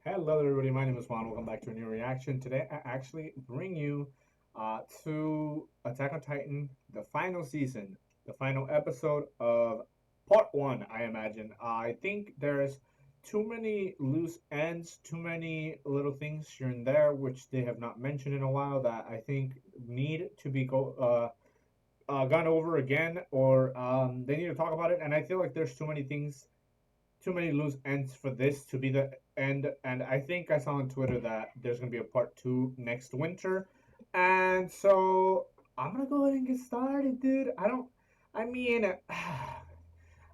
Hello, everybody. My name is Juan. Welcome back to a new reaction. Today, I actually bring you to Attack on Titan, the final season, the final episode of part one. I imagine. I think there's too many loose ends, too many little things here and there, which they have not mentioned in a while, that I think need to be gone over again, or they need to talk about it. And I feel like there's too many things, too many loose ends for this to be the end. And I think I saw on Twitter that there's gonna be a part two next winter. And so I'm gonna go ahead and get started, dude. I mean,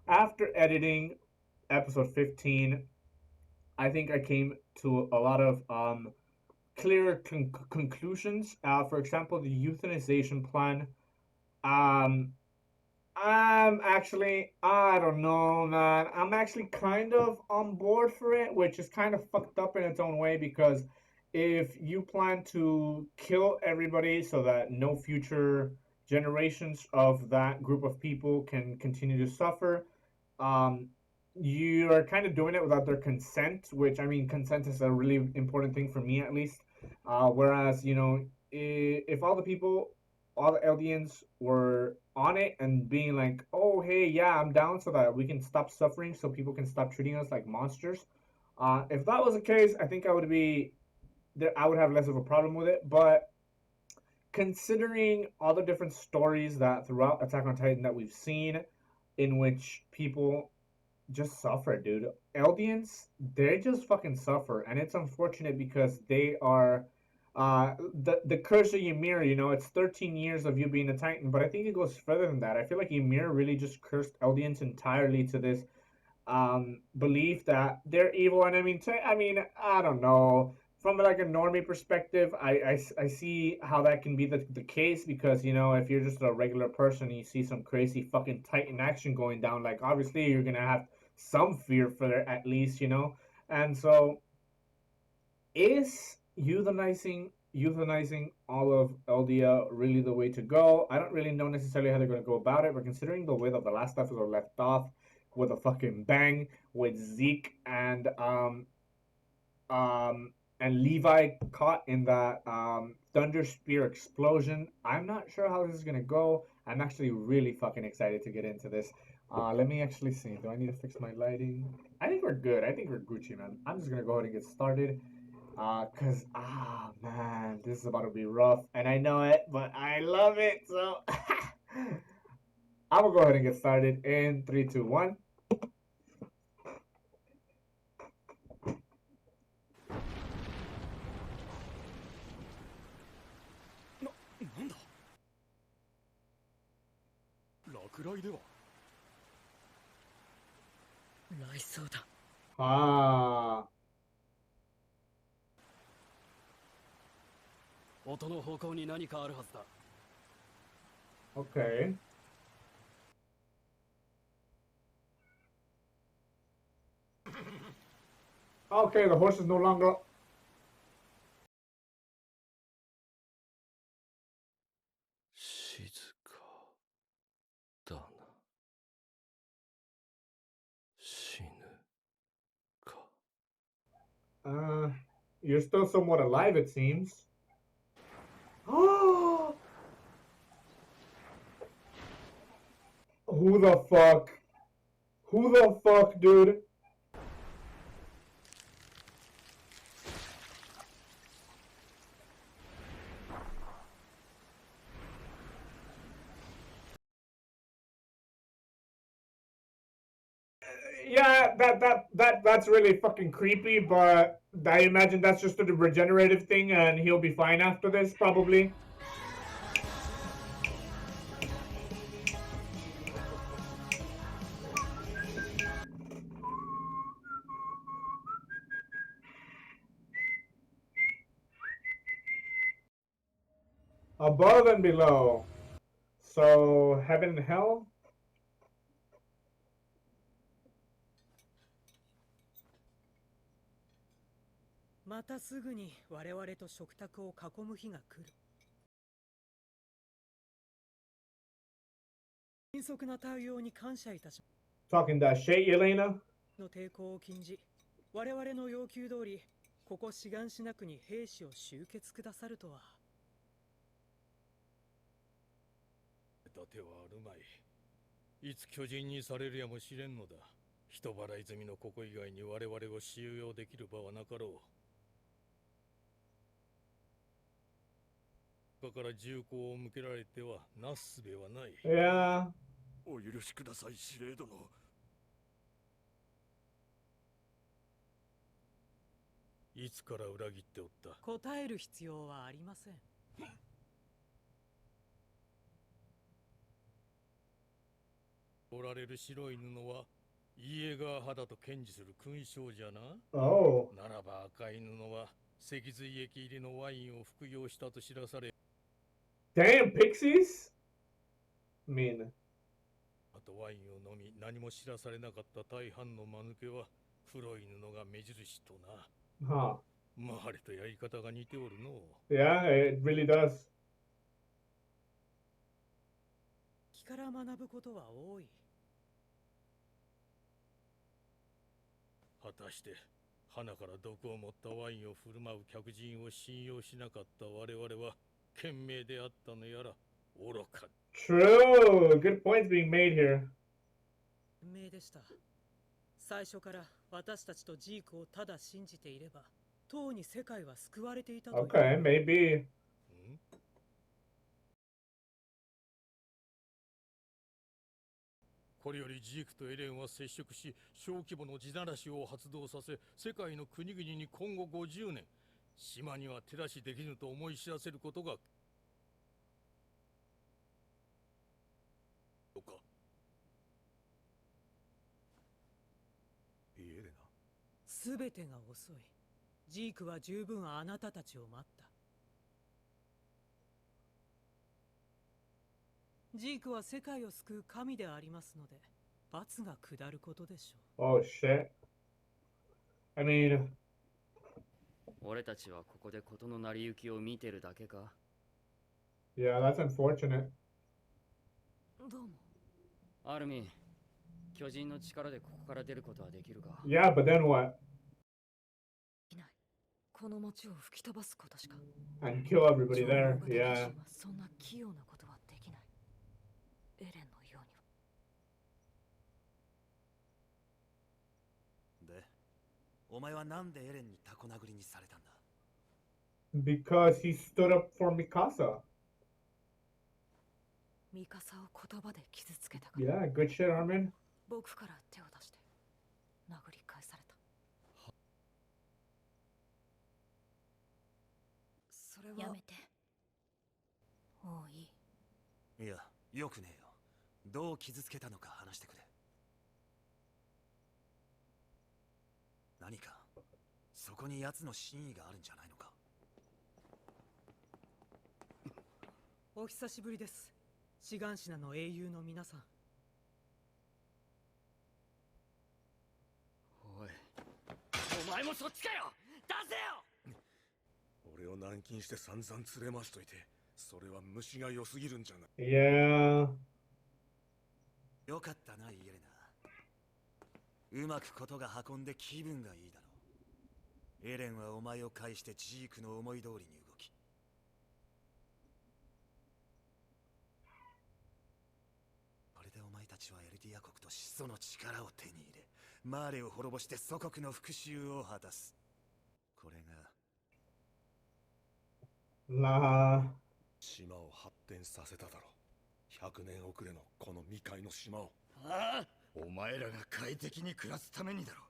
after editing episode 15, I think I came to a lot of clear conclusions. For example, the euthanization plan. Um, I don't know, man. I'm actually kind of on board for it, which is kind of fucked up in its own way because if you plan to kill everybody so that no future generations of that group of people can continue to suffer, um, you are kind of doing it without their consent, which I mean, consent is a really important thing for me at least. Whereas, if all the people, all the Eldians were on it and being like, oh, hey, yeah, I'm down so that we can stop suffering so people can stop treating us like monsters. If that was the case, I think I would have less of a problem with it. But considering all the different stories that throughout Attack on Titan that we've seen, in which people just suffer, dude. Eldians, they just fucking suffer, and it's unfortunate because they are the curse of Ymir. It's 13 years of you being a Titan, but I think it goes further than that. I feel like Ymir really just cursed Eldians entirely to this belief that they're evil. And I mean, I don't know. From like a normie perspective, I see how that can be the case because if you're just a regular person and you see some crazy fucking Titan action going down, like obviously you're gonna have some fear for it at least. And so is euthanizing all of Eldia really the way to go? I don't really know necessarily how they're going to go about it, but considering the way that the last episode left off with a fucking bang with Zeke and Levi caught in that Thunder Spear explosion, I'm not sure how this is going to go. I'm actually really fucking excited to get into this. Let me actually see. Do I need to fix my lighting? I think we're good. I think we're Gucci, man. I'm just gonna go ahead and get started. Man, this is about to be rough, and I know it, but I love it. So I'm gonna go ahead and get started in three, two, one. なんだ落雷では雷奏だ Ah, 音の方向に何かあるはずだ okay. Okay, the horse is no longer. 静かだな死ぬか Uh, you're still somewhat alive, it seems. Oh, who the fuck? Who the fuck, dude? Yeah, that's really fucking creepy, but I imagine that's just a regenerative thing and he'll be fine after this, probably. Above and below. So, heaven and hell? またすぐに我々と食卓を囲む日が来る。迅速な対応に感謝いたしま Talking that shit, Yelena? す。の抵抗を禁じ、我々の要求通りここ志願しなくに兵士を集結くださるとは。だてはあるまい。いつ巨人にされるやもしれんのだ。人払い済みのここ以外に我々を収容できる場はなかろう。他から銃口を向けられてはなすすべはない。Yeah. お許しください、司令殿。いつから裏切っておった？答える必要はありません。おられる白い布はイエガー派だと堅持する勲章じゃな。Oh. ならば赤い布は脊髄液入りのワインを服用したと知らされ、 Damn, pixies? I mean, あとワインを飲み何も知らされなかった大半の間抜けは黒い布が目印とな。 huh. マハレとやり方が似ておるの。 Yeah, it really does. 木から学ぶことは多い。果たして花から毒を持ったワインを振る舞う客人を信用しなかった我々は賢明であったのやら愚か。 True. Good points being made here. 明でした。最初から私たちとジークをただ信じていれば、とうに世界は救われていたという。Okay, maybe. これよりジークとエレンは接触し、小規模の地ならしを発動させ、世界の国々に今後50年、島には手出しできぬと思い知らせることが。とか。エレナ。すべてが遅い。ジークは十分あなたたちを待った。ジークは世界を救う神でありますので、罰が下ることでしょう。Oh shit. I mean, 俺たちはここで事の成り行きを見てるだけか。 yeah, that's unfortunate. どうも。アルミン、巨人の力でここから出ることはできるか？ Yeah, but then what? いない。この町を吹き飛ばすことしか。 And kill everybody 超大 there. 型巨 Yeah. 人はそんな器用なことはできない。エレンのようには。で、お前はなんでエレンにタコ殴りにされたんだ？ Because he stood up for Mikasa. ミカサを言葉で傷つけたから。 Yeah, good shit, Armin. 僕から手を出して殴り返された。それはやめて。もういい。いや、よくねえよ。どう傷つけたのか話してくれ。何かそこに奴の真意があるんじゃないのか？お久しぶりです。志願シナの英雄の皆さん。おい、お前もそっちかよ。出せよ。俺を軟禁して散々連れ回しといて、それは虫が良すぎるんじゃない？ Yeah. よかったな、イエレナ。うまくことが運んで気分がいいだろう。エレンはお前を介してジークの思い通りに動き、これでお前たちはエルディア国と始祖の力を手に入れ、マーレを滅ぼして祖国の復讐を果たす。これが Nah. 島を発展させただろう。100年遅れのこの未開の島を。ああ、お前らが快適に暮らすためにだろ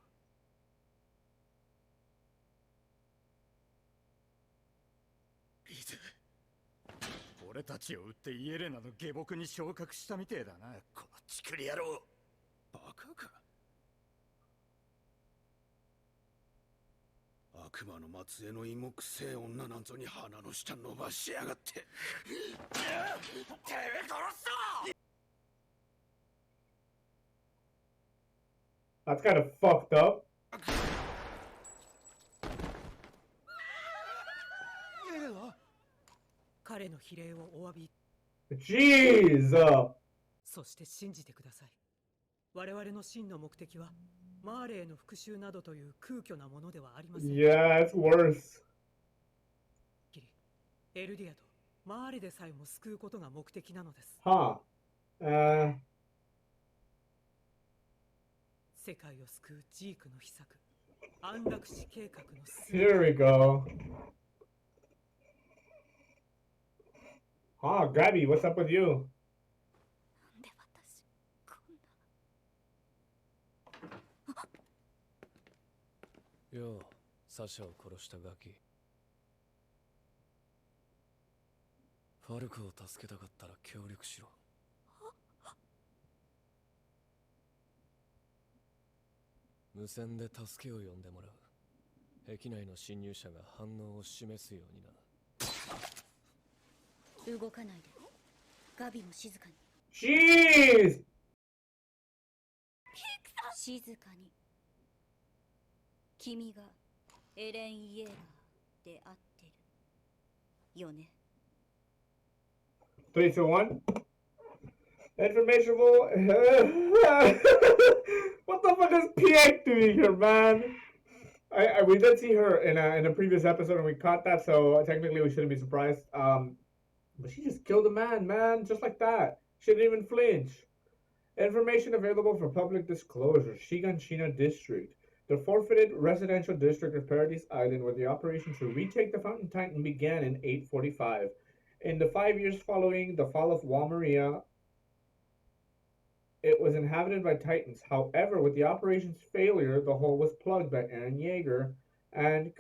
う。リズ、俺たちを撃ってイエレナの下僕に昇格したみてえだな、このチクリ野郎。バカか。悪魔の末裔の芋くせえ女なんぞに鼻の下伸ばしやがって。てめえ殺すぞ。 That's kind of fucked up. 彼の比例をお詫び。 Jeez. そして信じてください。我々の真の目的はマーレへの復讐などという空虚なものではありません。Yeah, it's worse. エルディアとマーレでさえも救うことが目的なのです。Huh. 世界を救うジークの秘策、安楽死計画のす Here we go. Huh, Gabby, what's up with you? なんで私こんな。よう、サシャを殺したガキ。ファルコを助けたかったら協力しろ。無線で助けを呼んでもらう。壁内の侵入者が反応を示すようにな。動かないで。ガビも静かに。Jeez! 静かに。君がエレン・イエーガーであってる。よね。3, 2, 1. Informational. What the fuck is PX doing here, man? We did see her in a previous episode and we caught that, so technically we shouldn't be surprised. But she just killed a man, just like that. She didn't even flinch. Information available for public disclosure. Shiganshina District. The forfeited residential district of Paradise Island, where the operation to retake the Fountain Titan began in 845. In the 5 years following the fall of Walmaria, it was inhabited by Titans. However, with the operation's failure, the hole was plugged by Aaron Yeager, and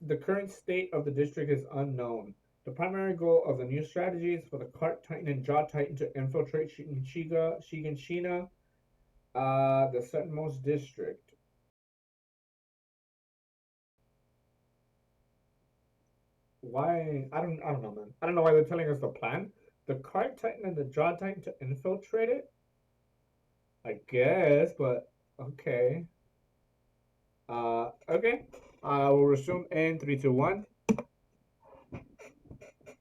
the current state of the district is unknown. The primary goal of the new strategy is for the Cart Titan and Jaw Titan to infiltrate Shiganshina, the southernmost district. Why? I don't know, man. I don't know why they're telling us the plan. The Cart Titan and the Jaw Titan to infiltrate it? I guess, but okay. Okay. We'll resume in 3, 2, 1.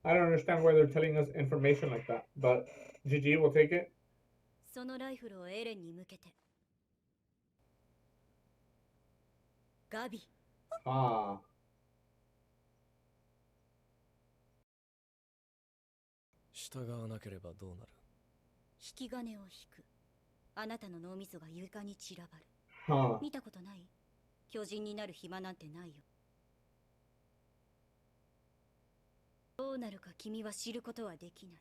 I don't understand why they're telling us information like that, but GG, we'll take it. そのライフルをエレンに向けて。ガビ。Ah. 従わなければどうなる？引き金を引く。あなたの脳みそが床に散らばる。Huh. 見たことない？巨人になる暇なんてないよ。どうなるか君は知ることはできない。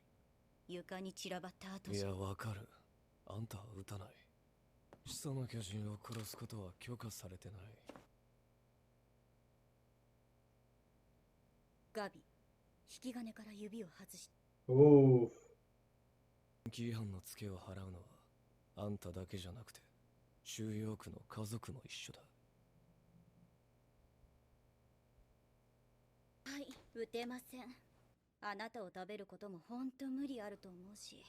床に散らばった後じゃ。いや、わかる。あんたは撃たない。始祖の巨人を殺すことは許可されてない。ガビ、引き金から指を外し。Oof. 規違反のツケを払うのはあんただけじゃなくて収容区の家族も一緒だ。はい、撃てません。あなたを食べることもほんと無理あると思うし、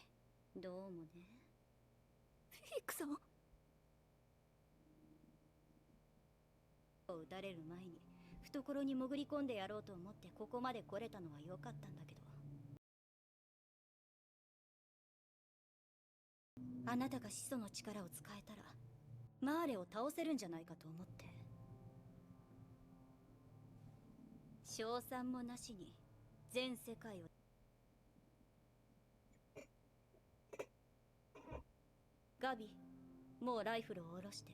どうもね。フィクさん。撃たれる前に懐に潜り込んでやろうと思ってここまで来れたのは良かったんだけど。あなたが始祖の力を使えたらマーレを倒せるんじゃないかと思って。賞賛もなしに全世界を。ガビ、もうライフルを下ろして。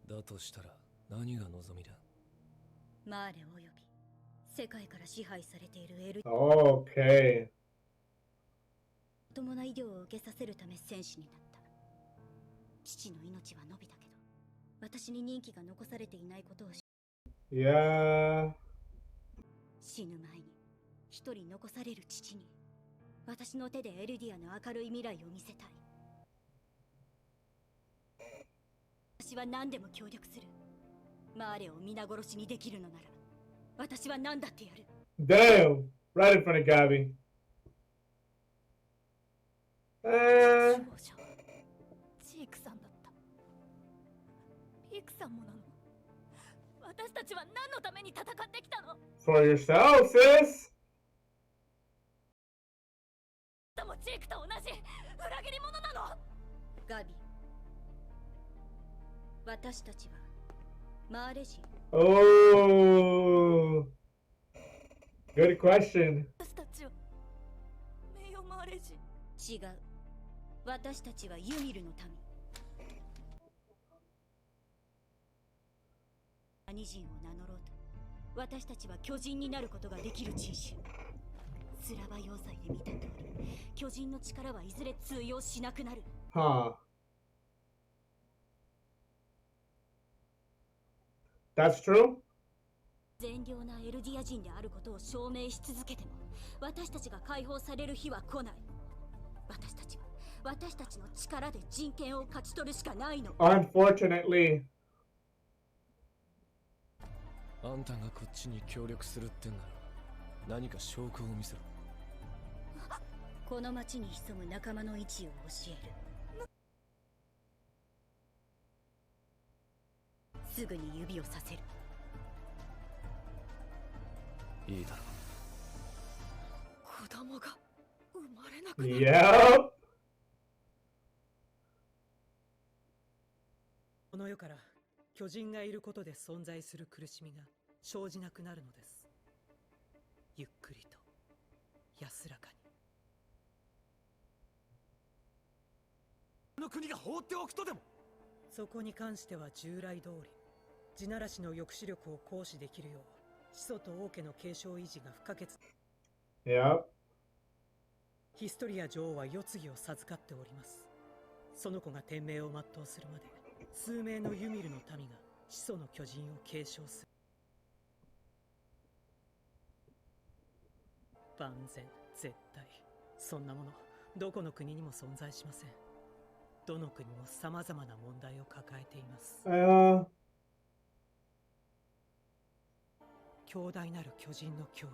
だとしたら何が望みだ？マーレおよび世界から支配されているエル。 Okay. まともな医療を受けさせるため戦士になった。父の命は伸びたけど、私に任期が残されていないことを知。 Yeah. 死ぬ前に一人残される父に私の手でエルディアの明るい未来を見せたい。私は何でも協力する。マーレを皆殺しにできるのなら私は何だってやる。 Damn. Right in front of Gabby. 少女ジークさんだった。ピークさんもなの。私たちは何のために戦ってきたの？ For yourself, sis. でもジークと同じ裏切り者なの。ガビ、私たちはマーレ人。 Oh, good question. 私たちは名誉マーレ人。違う。私たちはユミルの民。何人を名乗ろうと、私たちは巨人になることができる人種。スラバ要塞で見た通り、巨人の力はいずれ通用しなくなる。Huh. That's true? 善良なエルディア人であることを証明し続けても、私たちが解放される日は来ない。私たちは私たちの力で人権を勝ち取るしかないの。Unfortunately. あんたがこっちに協力するってんなら何か証拠を見せろ。この町に潜む仲間の位置を教える。すぐに指をさせる。いいだろ子供が生まれなくなる。 Yep. この世から巨人がいることで存在する苦しみが生じなくなるのです。ゆっくりと安らかに。あの国が放っておくとでも。そこに関しては従来通り地ならしの抑止力を行使できるよう始祖と王家の継承維持が不可欠。 Yep. ヒストリア女王は世継ぎを授かっております。その子が天命を全うするまで数名のユミルの民が始祖の巨人を継承する。万全絶対、そんなものどこの国にも存在しません。どの国も様々な問題を抱えています。強大なる巨人の脅威、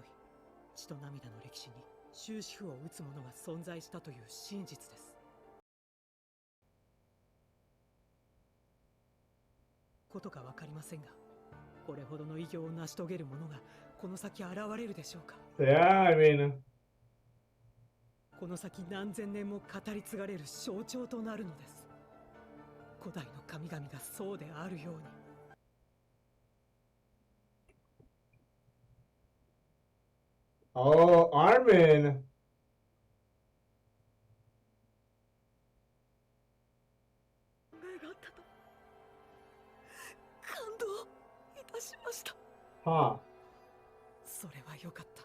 血と涙の歴史に終止符を打つ者が存在したという真実です。ことかわかりませんが、これほどの偉業を成し遂げる者がこの先現れるでしょうか。 Yeah, I mean. この先何千年も語り継がれる象徴となるのです。古代の神々がそうであるように。Oh, Armin. 願ったと感動いたしました。 Huh. それはよかった。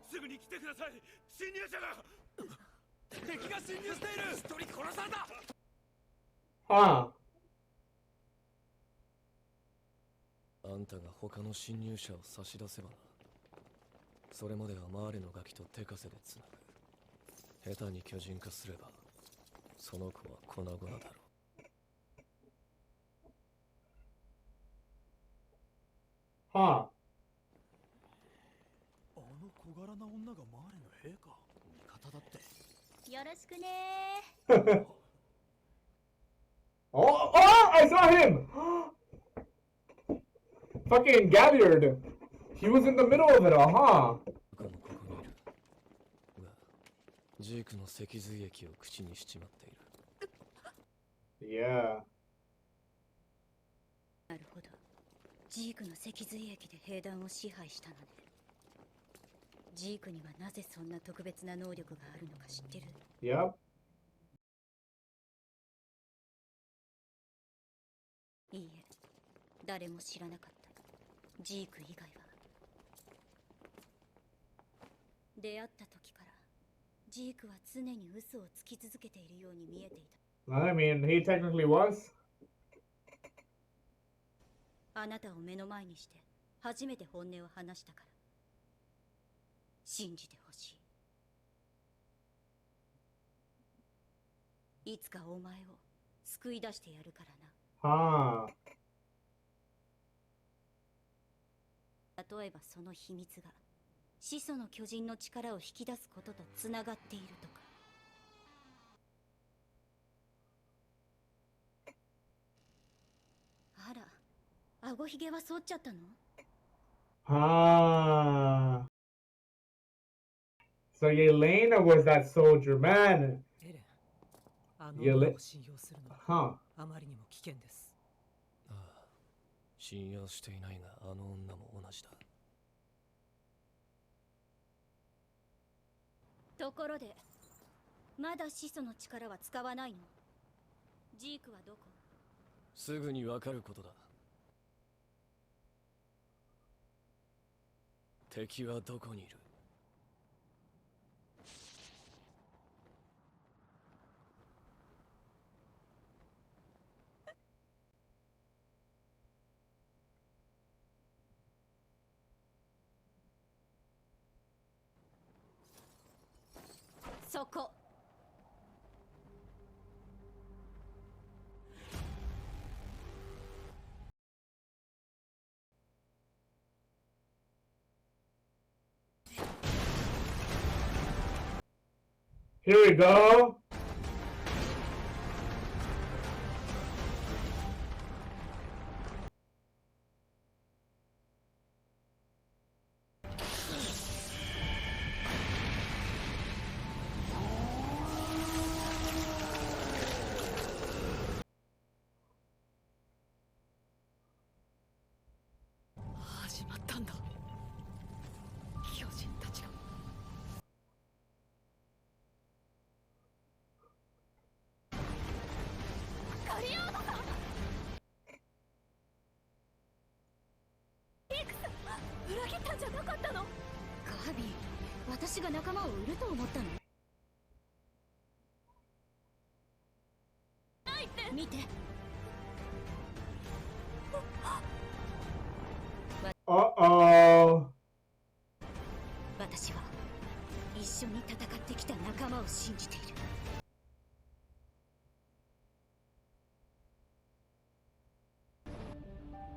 すぐに来てください。侵入者が。敵が侵入している。一人殺された。 Huh. あんたが他の侵入者を差し出せばな。それまではマーレのガキと手枷でつなぐ。下手に巨人化すればその子は粉々だろう。Huh. あの小柄な女がマーレの兵か。味方だって。よろしくね。 Oh, oh, I saw him. Fucking gathered. He was in the middle of it all, huh? 他もここにいる。が、ジークの脊髄液を口にしちまっている。Yeah. なるほど。ジークの脊髄液で兵団を支配したのね。ジークにはなぜそんな特別な能力があるのか知ってる？ Yep. いいえ、誰も知らなかった。ジーク以外は。出会った時からジークは常に嘘をつき続けているように見えていた。 I mean, he technically was. あなたを目の前にして初めて本音を話したから信じてほしい。いつかお前を救い出してやるからな。 Huh. 例えばその秘密が始祖の巨人の力を引き出すこととつながっているとか。あら、顎ひげは剃っちゃったの？ Ah. So Yelena was that soldier, man. エレン、あの女を信用するのは Huh. あまりにも危険です。ああ、信用していないがあの女も同じだ。ところで、まだ始祖の力は使わないの？ジークはどこ？すぐにわかることだ。敵はどこにいる？そこ。Here we go.私が仲間を売ると思ったの？見て。Uh-oh. 私は一緒に戦ってきた仲間を信じている。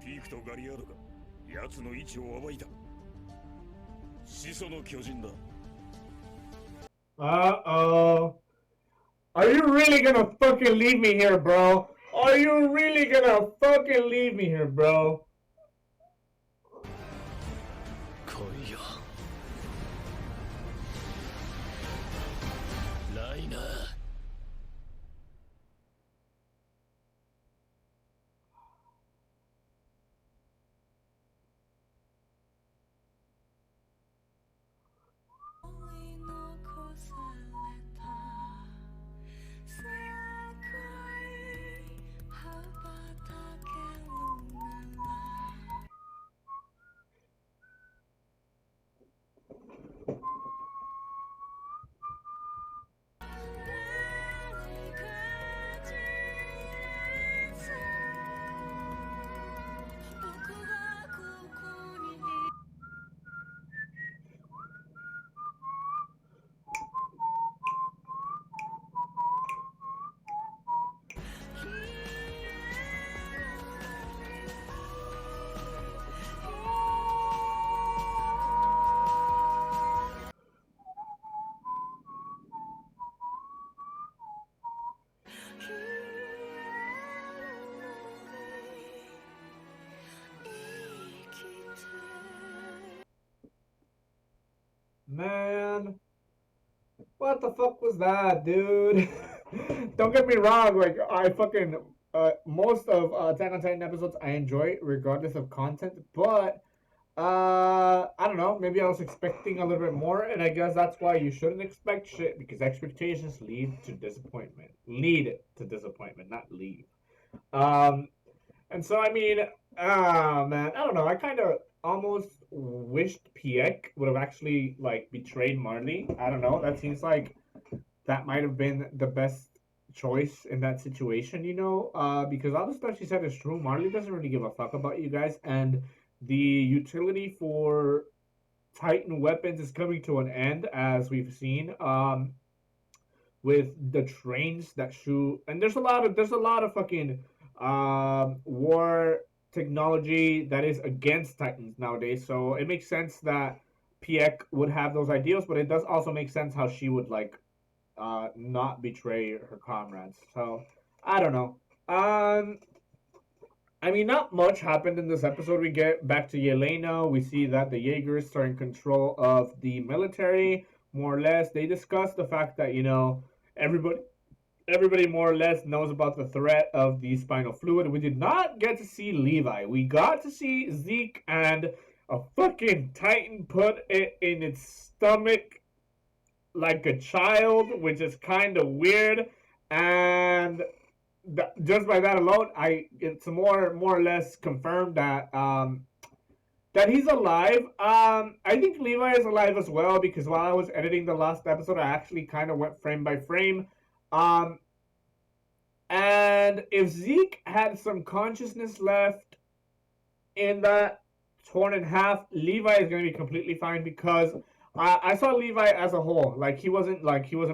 ピークとガリアードが奴の位置を暴いた。始祖の巨人だ。Uh-oh. Are you really gonna fucking leave me here, bro? Are you really gonna fucking leave me here, bro? 来いよ。ライナー。Man, what the fuck was that, dude? Don't get me wrong, like, I fucking, most of Attack on Titan episodes I enjoy, regardless of content, but, I don't know, maybe I was expecting a little bit more, and I guess that's why you shouldn't expect shit, because expectations lead to disappointment. Lead to disappointment, not leave. And so, I mean, man, I don't know, I kind of almost wished Piek would have actually, like, betrayed Marley. I don't know, that seems like that might have been the best choice in that situation, you know, because all the stuff she said is true. Marley doesn't really give a fuck about you guys, and the utility for Titan weapons is coming to an end, as we've seen, with the trains that shoot, and there's a lot of fucking war technology that is against Titans nowadays. So it makes sense that Piek would have those ideals, but it does also make sense how she would like not betray her comrades. So I don't know. I mean, not much happened in this episode. We get back to Yelena. We see that the Jaegers are in control of the military. more or less. They discussed the fact that, everybody more or less knows about the threat of the spinal fluid. We did not get to see Levi. We got to see Zeke and a fucking Titan put it in its stomach like a child, which is kind of weird. And just by that alone, it's more or less confirmed that he's alive. I think Levi is alive as well because while I was editing the last episode, I actually kind of went frame by frame. Um, and if Zeke had some consciousness left in that torn in half, Levi is going to be completely fine because I saw Levi as a whole. Like he wasn't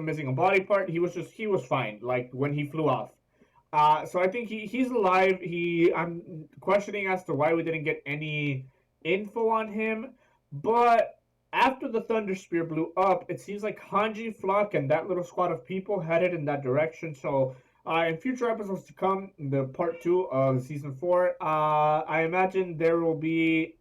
missing a body part. He was fine. Like when he flew off. So I think he's alive. I'm questioning as to why we didn't get any info on him, but after the Thunder Spear blew up, it seems like Hanji, Flock, and that little squad of people headed in that direction. So in future episodes to come, the part 2 of season 4, I imagine there will be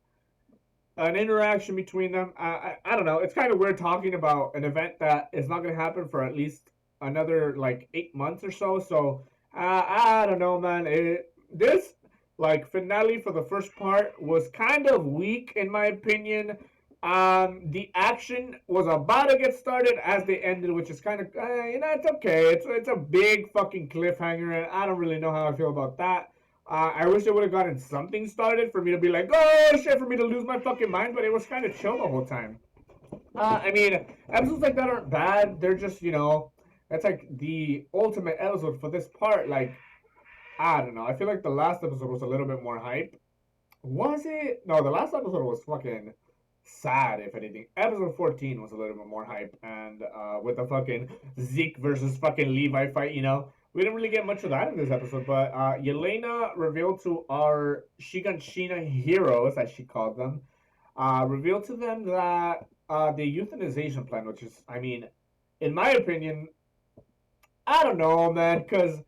an interaction between them. I don't know. It's kind of weird talking about an event that is not going to happen for at least another like 8 months or so. So I don't know, man. This like finale for the first part was kind of weak in my opinion. The action was about to get started as they ended, which is kind of it's okay. It's a big fucking cliffhanger, and I don't really know how I feel about that. I wish they would have gotten something started for me to be like, oh shit, for me to lose my fucking mind, but it was kind of chill the whole time. I mean, episodes like that aren't bad. They're just, that's like the ultimate episode for this part. Like, I don't know. I feel like the last episode was a little bit more hype. Was it? No, the last episode was fucking sad, if anything. Episode 14 was a little bit more hype, and with the fucking Zeke versus fucking Levi fight, we didn't really get much of that in this episode, but Yelena revealed to our Shiganshina heroes, as she called them, revealed to them that the euthanization plan, which is, I mean, in my opinion, I don't know, man, because,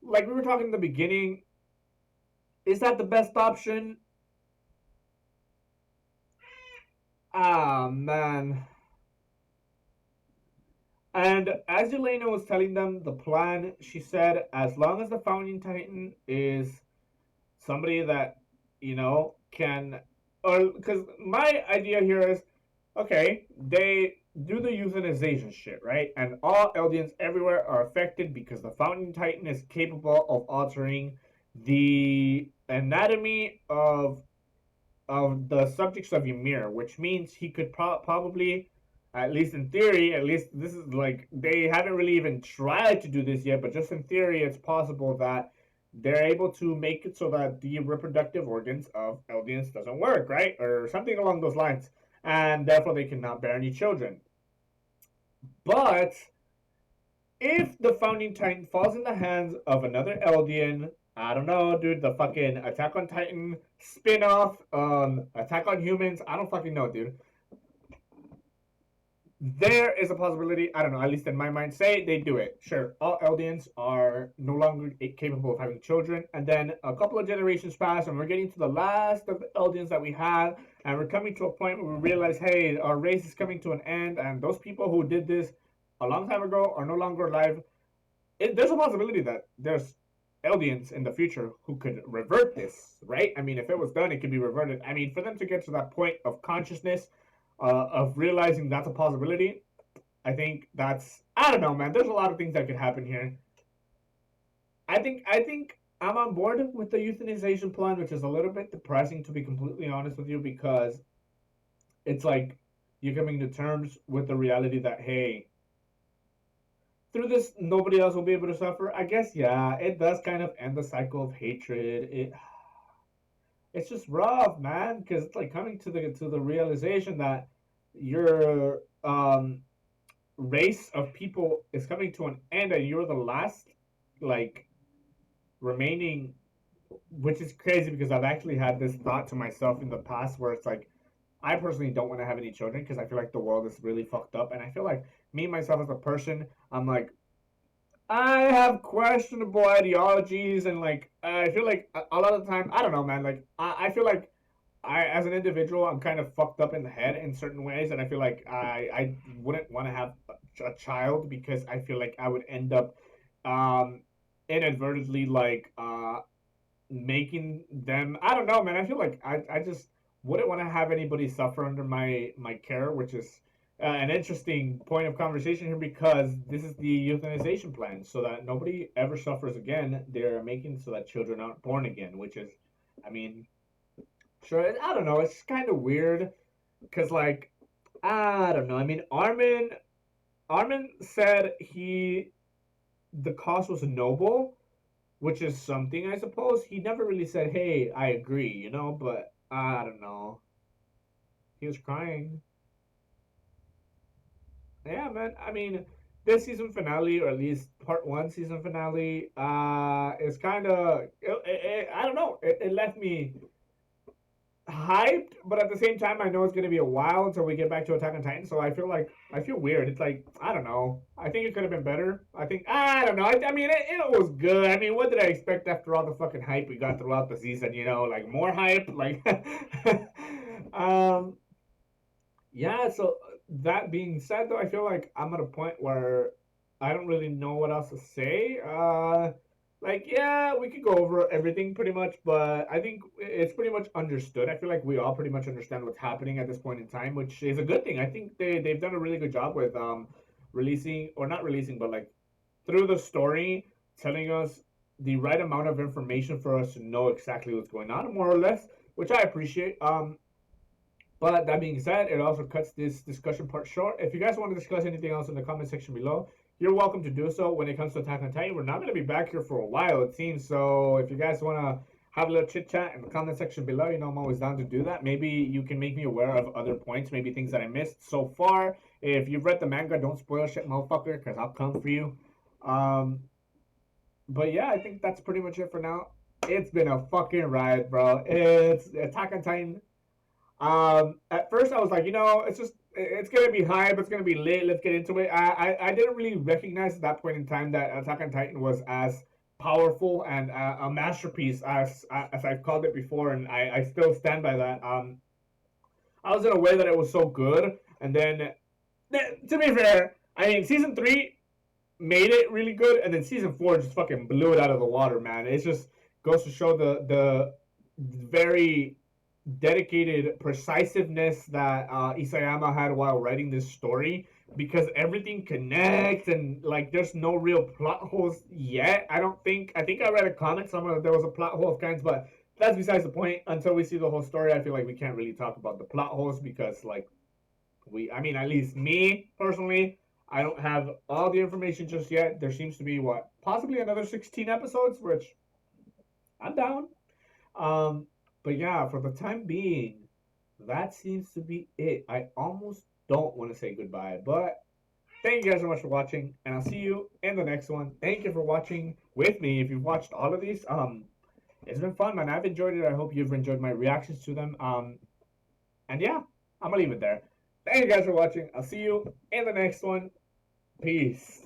like we were talking in the beginning, is that the best option? Ah, man. And as Elena was telling them the plan, she said, as long as the Founding Titan is somebody that, can. Or, because my idea here is, okay, they do the euthanization shit, right? And all Eldians everywhere are affected because the Founding Titan is capable of altering the anatomy of the subjects of Ymir, which means he could probably, at least in theory, at least this is like, they haven't really even tried to do this yet, but just in theory, it's possible that they're able to make it so that the reproductive organs of Eldians doesn't work, right? Or something along those lines. And therefore they cannot bear any children. But if the Founding Titan falls in the hands of another Eldian, I don't know, dude, the fucking Attack on Titan spin-off, Attack on Humans, I don't fucking know, dude. There is a possibility, I don't know, at least in my mind, say they do it. Sure, all Eldians are no longer capable of having children, and then a couple of generations pass, and we're getting to the last of the Eldians that we have, and we're coming to a point where we realize, hey, our race is coming to an end, and those people who did this a long time ago are no longer alive. There's a possibility that there's Eldians in the future who could revert this, right? I mean, if it was done, it could be reverted. I mean, for them to get to that point of consciousness, of realizing that's a possibility, I think that's, I don't know, man. There's a lot of things that could happen here. I think I'm on board with the euthanization plan, which is a little bit depressing, to be completely honest with you, because it's like you're coming to terms with the reality that, hey, through this, nobody else will be able to suffer. I guess, yeah, it does kind of end the cycle of hatred. It's just rough, man, because it's like coming to the realization that your race of people is coming to an end, and you're the last, like, remaining, which is crazy because I've actually had this thought to myself in the past where it's like, I personally don't want to have any children because I feel like the world is really fucked up, and I feel like me myself as a person, I'm like, I have questionable ideologies, and like I feel like a lot of the time, I don't know, man. Like I feel like as an individual, I'm kind of fucked up in the head in certain ways, and I feel like I wouldn't want to have a child because I feel like I would end up um inadvertently like making them. I don't know, man. I feel like I just wouldn't want to have anybody suffer under my care, which is an interesting point of conversation here because this is the euthanization plan, so that nobody ever suffers again. They're making so that children aren't born again, which is, I mean, sure. I don't know. It's kind of weird because, like, I don't know. I mean, Armin said the cause was noble, which is something, I suppose. He never really said, "Hey, I agree," but I don't know. He was crying. Yeah, man. I mean, this season finale, or at least part one season finale, is kind of, I don't know. It left me hyped, but at the same time, I know it's gonna be a while until we get back to Attack on Titan. So I feel weird. It's like I don't know. I think it could have been better. I don't know. I mean, it was good. I mean, what did I expect after all the fucking hype we got throughout the season? Like more hype. Like, um, yeah. So that being said, though, I feel like I'm at a point where I don't really know what else to say. Like, yeah, we could go over everything pretty much, but I think it's pretty much understood. I feel like we all pretty much understand what's happening at this point in time, which is a good thing. I think they've done a really good job with releasing, or not releasing, but like through the story, telling us the right amount of information for us to know exactly what's going on, more or less, which I appreciate. But that being said, it also cuts this discussion part short. If you guys want to discuss anything else in the comment section below, you're welcome to do so. When it comes to Attack on Titan, we're not going to be back here for a while, it seems. So if you guys want to have a little chit chat in the comment section below, I'm always down to do that. Maybe you can make me aware of other points, maybe things that I missed so far. If you've read the manga, don't spoil shit, motherfucker, because I'll come for you. But yeah, I think that's pretty much it for now. It's been a fucking ride, bro. It's Attack on Titan. At first I was like, it's gonna be hype, it's gonna be lit. Let's get into it. I didn't really recognize at that point in time that Attack on Titan was as powerful and a masterpiece as I've called it before, and I still stand by that. I was in a way that it was so good, and then to be fair, I mean season 3 made it really good, and then season 4 just fucking blew it out of the water, man. It just goes to show the very dedicated precisiveness that Isayama had while writing this story, because everything connects and like there's no real plot holes yet. I think I read a comment somewhere that there was a plot hole of kinds, but that's besides the point. Until we see the whole story, I feel like we can't really talk about the plot holes because like I mean, at least me personally, I don't have all the information just yet. There seems to be possibly another 16 episodes, which I'm down. Um, but yeah, for the time being, that seems to be it. I almost don't want to say goodbye, but thank you guys so much for watching, and I'll see you in the next one. Thank you for watching with me. If you've watched all of these, it's been fun, man. I've enjoyed it. I hope you've enjoyed my reactions to them. And yeah, I'm gonna leave it there. Thank you guys for watching. I'll see you in the next one. Peace.